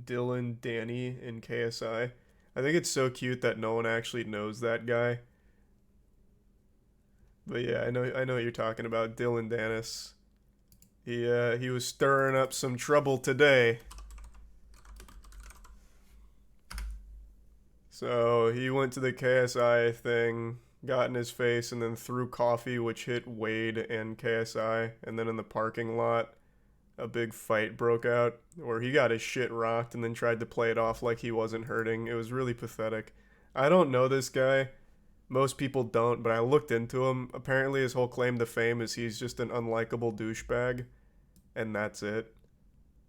Dillon Danis in KSI. I think it's so cute that no one actually knows that guy. But yeah, I know what you're talking about, Dillon Danis. He was stirring up some trouble today. So he went to the KSI thing, got in his face, and then threw coffee, which hit Wade and KSI. And then in the parking lot, a big fight broke out where he got his shit rocked and then tried to play it off like he wasn't hurting. It was really pathetic. I don't know this guy. Most people don't, but I looked into him. Apparently his whole claim to fame is he's just an unlikable douchebag. And that's it.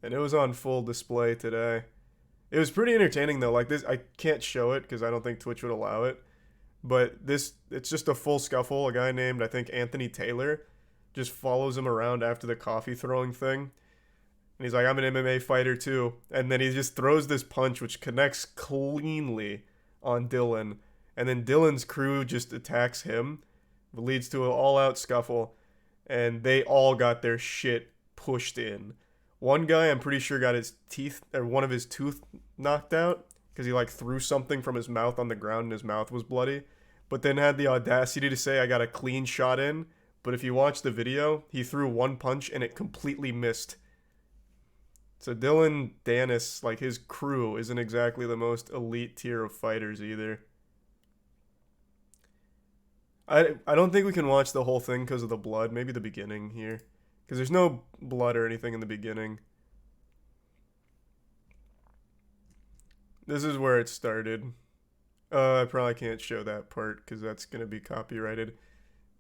And it was on full display today. It was pretty entertaining though. Like this, I can't show it because I don't think Twitch would allow it. But it's just a full scuffle. A guy named, I think, Anthony Taylor just follows him around after the coffee throwing thing. And he's like, I'm an MMA fighter too. And then he just throws this punch which connects cleanly on Dillon. And then Dillon's crew just attacks him. It leads to an all-out scuffle. And they all got their shit pushed in. One guy, I'm pretty sure, got his teeth, or one of his tooth knocked out. Because he like threw something from his mouth on the ground and his mouth was bloody. But then had the audacity to say, I got a clean shot in. But if you watch the video, he threw one punch and it completely missed. So Dillon Danis, like his crew, isn't exactly the most elite tier of fighters either. I don't think we can watch the whole thing because of the blood. Maybe the beginning here. Because there's no blood or anything in the beginning. This is where it started. I probably can't show that part because that's going to be copyrighted.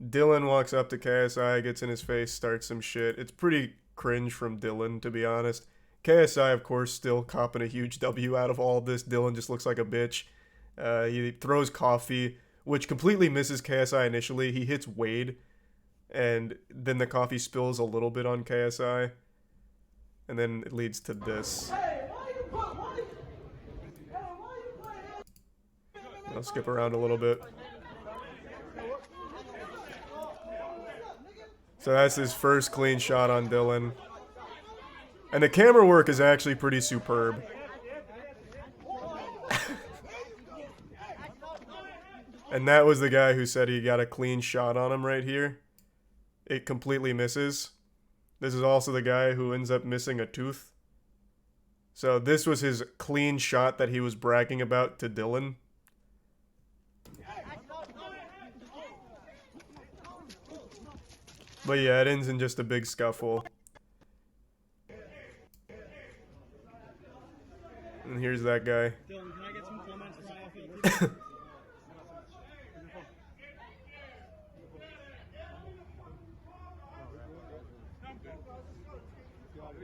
Dillon walks up to KSI, gets in his face, starts some shit. It's pretty cringe from Dillon, to be honest. KSI, of course, still copping a huge W out of all of this. Dillon just looks like a bitch. He throws coffee, which completely misses KSI initially. He hits Wade, and then the coffee spills a little bit on KSI. And then it leads to this. I'll skip around a little bit. So that's his first clean shot on Dillon. And the camera work is actually pretty superb. And that was the guy who said he got a clean shot on him right here. It completely misses. This is also the guy who ends up missing a tooth. So this was his clean shot that he was bragging about to Dillon. But yeah, it ends in just a big scuffle. And here's that guy. Dillon, can I get some comments from IFL?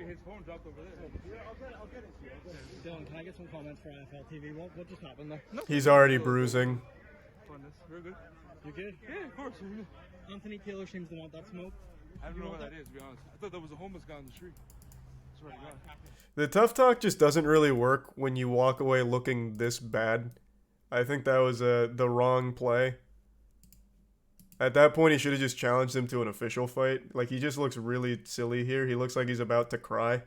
His phone dropped over there. Yeah, I'll get it. Dillon, can I get some comments for IFL TV? What just happened there? He's already bruising. We're good. You good? Yeah, of course. Anthony Taylor seems to want that smoke. I don't know what that is, to be honest. I thought that was a homeless guy on the street. Swear to God. The tough talk just doesn't really work when you walk away looking this bad. I think that was the wrong play. At that point, he should have just challenged him to an official fight. Like, he just looks really silly here. He looks like he's about to cry.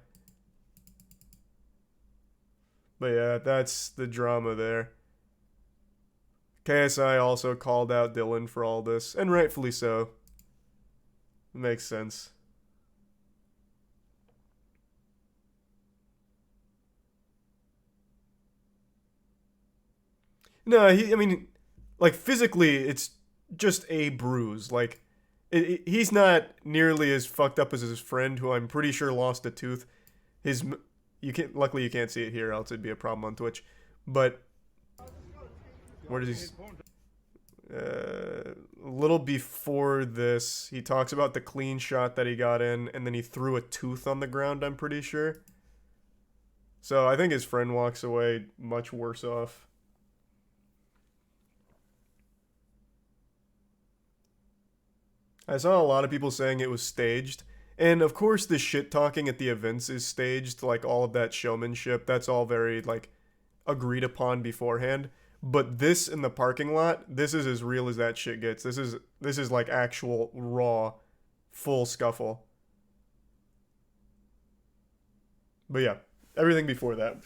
But yeah, that's the drama there. KSI also called out Dillon for all this, and rightfully so. Makes sense. No, I mean, like, physically, it's just a bruise. Like, he's not nearly as fucked up as his friend, who I'm pretty sure lost a tooth. Luckily you can't see it here, else it'd be a problem on Twitch. But where does he? A little before this, he talks about the clean shot that he got in, and then he threw a tooth on the ground, I'm pretty sure. So I think his friend walks away much worse off. I saw a lot of people saying it was staged. And of course the shit talking at the events is staged, like all of that showmanship. That's all very like agreed upon beforehand. But this in the parking lot, this is as real as that shit gets. This is like actual raw full scuffle. But yeah, everything before that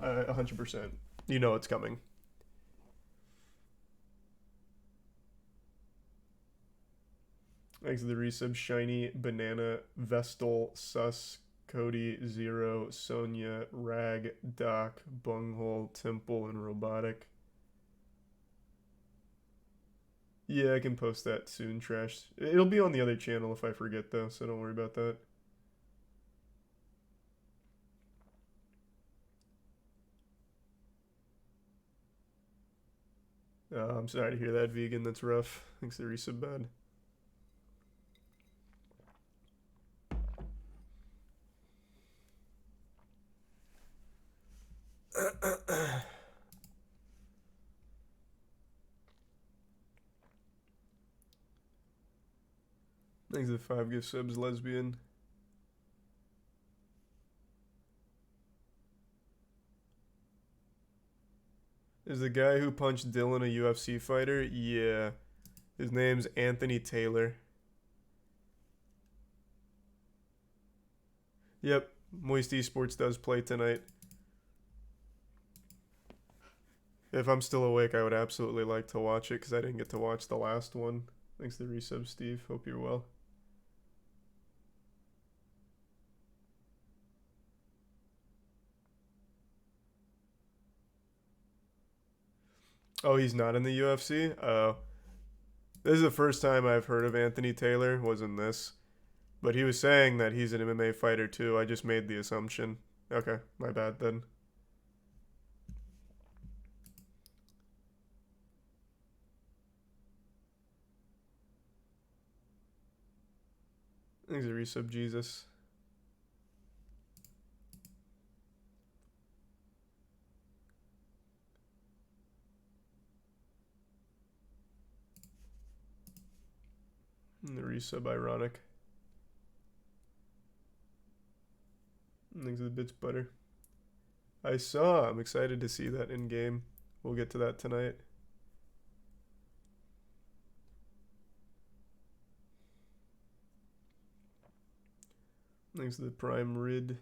100%. You know it's coming. Thanks to the resub. Shiny, Banana, Vestal, Sus, Cody, Zero, Sonia, Rag, Doc, Bunghole, Temple, and Robotic. Yeah, I can post that soon, Trash. It'll be on the other channel if I forget, though, so don't worry about that. I'm sorry to hear that, Vegan. That's rough. Thanks to the resub, bad. Thanks to the 5 gift subs, Lesbian. Is the guy who punched Dillon a UFC fighter? Yeah. His name's Anthony Taylor. Yep. Moisty Esports does play tonight. If I'm still awake, I would absolutely like to watch it because I didn't get to watch the last one. Thanks to the resub, Steve. Hope you're well. Oh, he's not in the UFC? Oh. This is the first time I've heard of Anthony Taylor, was in this. But he was saying that he's an MMA fighter too. I just made the assumption. Okay, my bad then. Thanks for resub, Jesus. And the resub, ironic. Thanks for the bits, butter. I saw. I'm excited to see that in game. We'll get to that tonight. Thanks to the prime rid.